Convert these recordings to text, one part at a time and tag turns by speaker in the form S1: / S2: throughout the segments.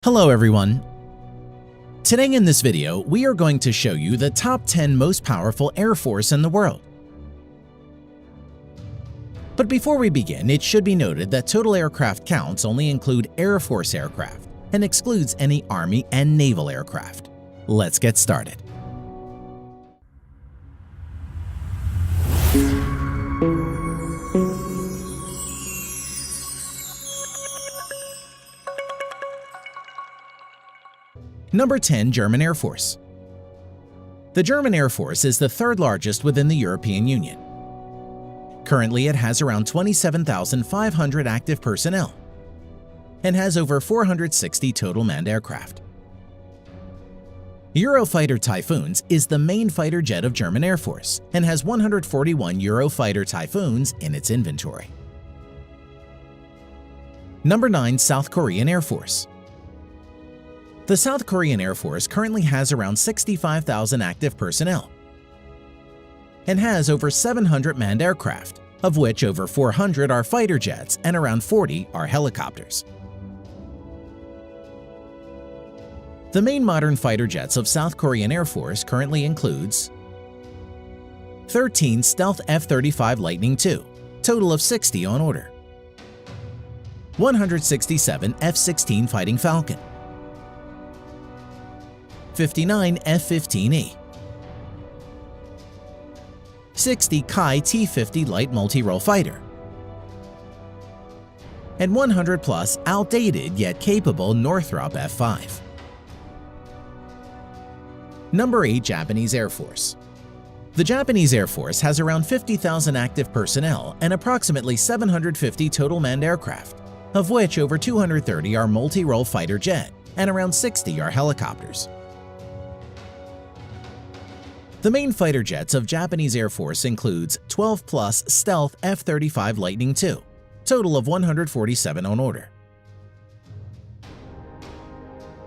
S1: Hello everyone! Today in this video, we are going to show you the top 10 most powerful air force in the world. But before we begin, it should be noted that total aircraft counts only include Air Force aircraft and excludes any Army and naval aircraft. Let's get started. Number 10. German Air Force. The German Air Force is the third largest within the European Union. Currently, it has around 27,500 active personnel and has over 460 total manned aircraft. Eurofighter Typhoons is the main fighter jet of German Air Force and has 141 Eurofighter Typhoons in its inventory. Number 9. South Korean Air Force. The South Korean Air Force currently has around 65,000 active personnel and has over 700 manned aircraft, of which over 400 are fighter jets and around 40 are helicopters. The main modern fighter jets of South Korean Air Force currently includes 13 Stealth F35 Lightning II, total of 60 on order, 167 F-16 Fighting Falcon, 59 F15E, 60 Kai T-50 light multi-role fighter, and 100 plus outdated yet capable Northrop F5. Number 8. Japanese Air Force. The Japanese Air Force has around 50,000 active personnel and approximately 750 total manned aircraft, of which over 230 are multi-role fighter jet and around 60 are helicopters. The main fighter jets of Japanese Air Force includes 12 plus Stealth F35 Lightning II, total of 147 on order,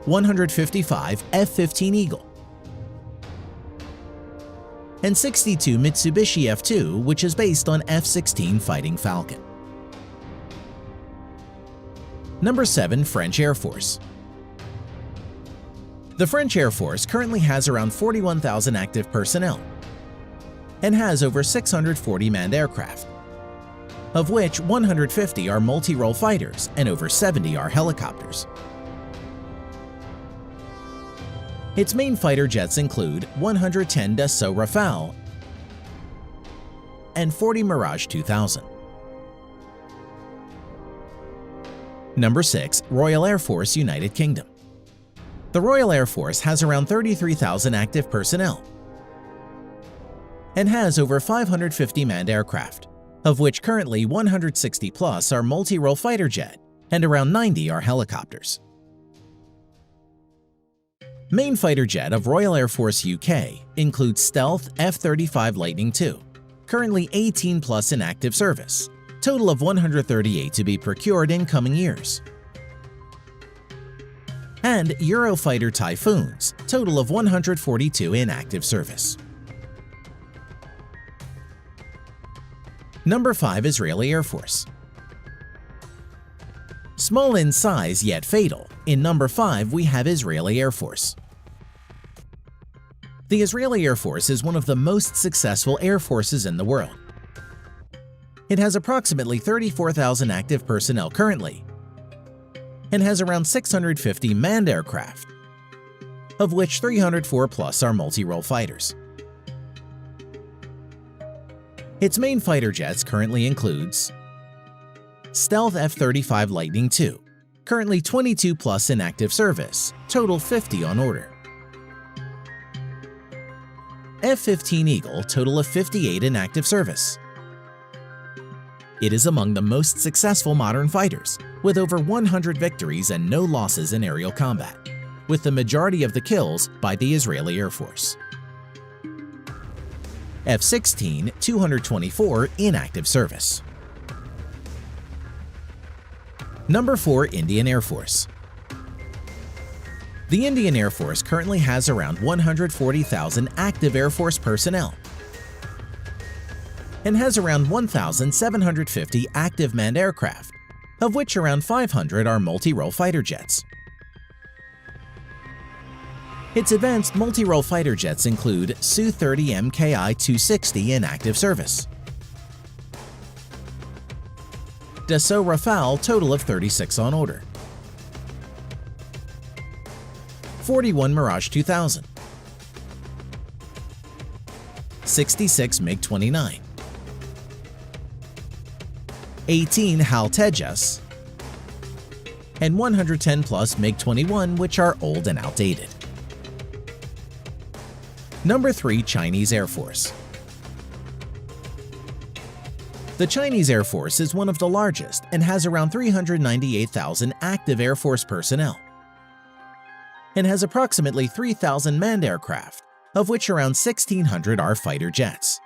S1: 155 F-15 Eagle, and 62 Mitsubishi F2, which is based on F-16 Fighting Falcon. Number 7. French Air Force. The French Air Force currently has around 41,000 active personnel and has over 640 manned aircraft, of which 150 are multi-role fighters and over 70 are helicopters. Its main fighter jets include 110 Dassault Rafale and 40 Mirage 2000. Number 6. Royal Air Force, United Kingdom. The Royal Air Force has around 33,000 active personnel and has over 550 manned aircraft, of which currently 160 plus are multi-role fighter jet and around 90 are helicopters. Main fighter jet of Royal Air Force UK includes Stealth F35 Lightning II, currently 18 plus in active service, total of 138 to be procured in coming years, and Eurofighter Typhoons, total of 142 in active service. Number 5. Israeli Air Force. Small in size yet fatal, in number 5 we have Israeli Air Force. The Israeli Air Force is one of the most successful air forces in the world. It has approximately 34,000 active personnel currently and has around 650 manned aircraft, of which 304 plus are multi-role fighters. Its main fighter jets currently includes Stealth F35 Lightning II, currently 22 plus in active service, total 50 on order, F15 Eagle, total of 58 in active service. It is among the most successful modern fighters, with over 100 victories and no losses in aerial combat, with the majority of the kills by the Israeli Air Force. F-16, 224 in active service. Number 4. Indian Air Force. The Indian Air Force currently has around 140,000 active Air Force personnel and has around 1,750 active manned aircraft, of which around 500 are multi-role fighter jets. Its advanced multi-role fighter jets include Su-30M Kai 260 in active service, Dassault Rafale total of 36 on order, 41 Mirage 2000, 66 MiG-29, 18 Hal tejas, and 110 plus MiG-21, which are old and outdated. Number 3. Chinese Air Force. The Chinese Air Force is one of the largest and has around 398,000 active Air Force personnel, and has approximately 3,000 manned aircraft, of which around 1,600 are fighter jets.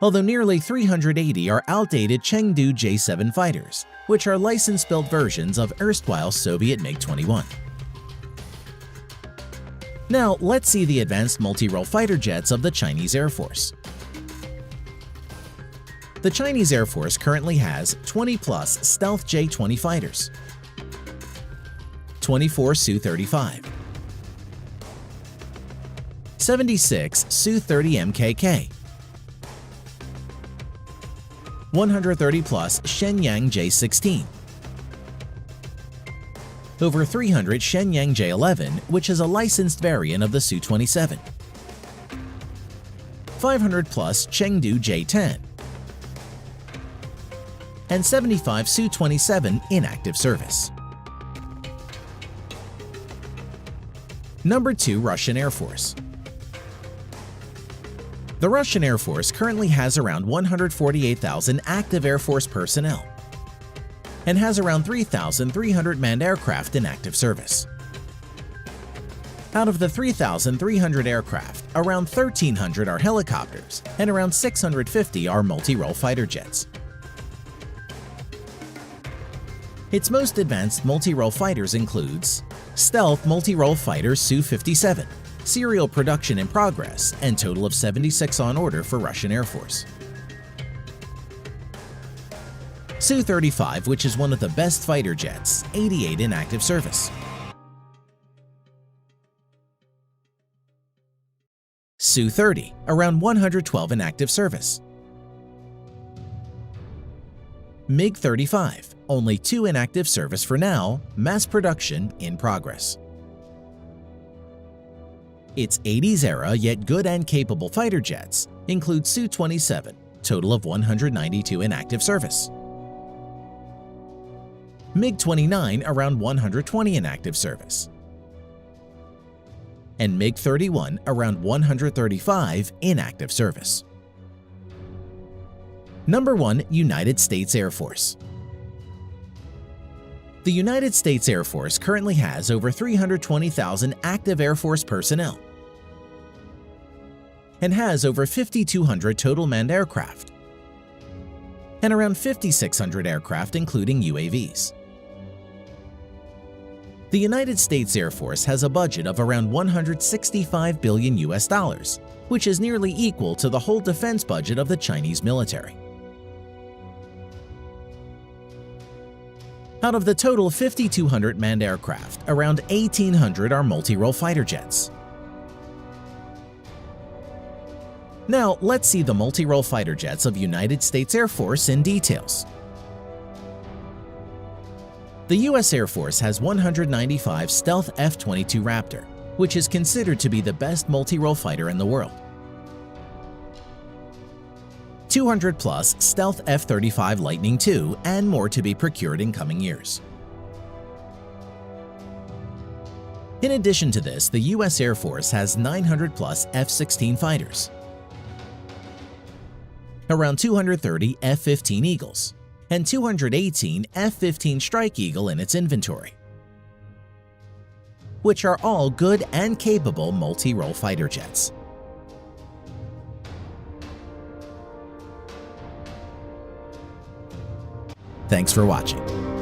S1: Although nearly 380 are outdated Chengdu J7 fighters, which are license-built versions of erstwhile Soviet MiG-21. Now, let's see the advanced multi-role fighter jets of the Chinese Air Force. The Chinese Air Force currently has 20-plus stealth J-20 fighters, 24 Su-35, 76 Su-30M Kai, 130-plus Shenyang J-16, over 300 Shenyang J-11, which is a licensed variant of the Su-27, 500-plus Chengdu J-10, and 75 Su-27 in active service. Number 2. Russian Air Force. The Russian Air Force currently has around 148,000 active Air Force personnel and has around 3,300 manned aircraft in active service. Out of the 3,300 aircraft, around 1,300 are helicopters and around 650 are multi-role fighter jets. Its most advanced multi-role fighters includes stealth multi-role fighter Su-57, serial production in progress, and total of 76 on order for Russian Air Force. Su-35, which is one of the best fighter jets, 88 in active service. Su-30, around 112 in active service. MiG-35, only 2 in active service for now, mass production in progress. Its 80s era yet good and capable fighter jets include Su-27, total of 192 in active service. MiG-29, around 120 in active service. And MiG-31, around 135 in active service. Number 1. United States Air Force. The United States Air Force currently has over 320,000 active Air Force personnel and has over 5,200 total manned aircraft and around 5,600 aircraft including UAVs. The United States Air Force has a budget of around $165 billion, which is nearly equal to the whole defense budget of the Chinese military. Out of the total 5,200 manned aircraft, around 1,800 are multi-role fighter jets. Now, let's see the multi-role fighter jets of United States Air Force in details. The U.S. Air Force has 195 stealth F-22 Raptor, which is considered to be the best multi-role fighter in the world. 200-plus stealth F-35 Lightning II, and more to be procured in coming years. In addition to this, the U.S. Air Force has 900-plus F-16 fighters, around 230 F-15 Eagles, and 218 F-15 Strike Eagle in its inventory, which are all good and capable multi-role fighter jets. Thanks for watching.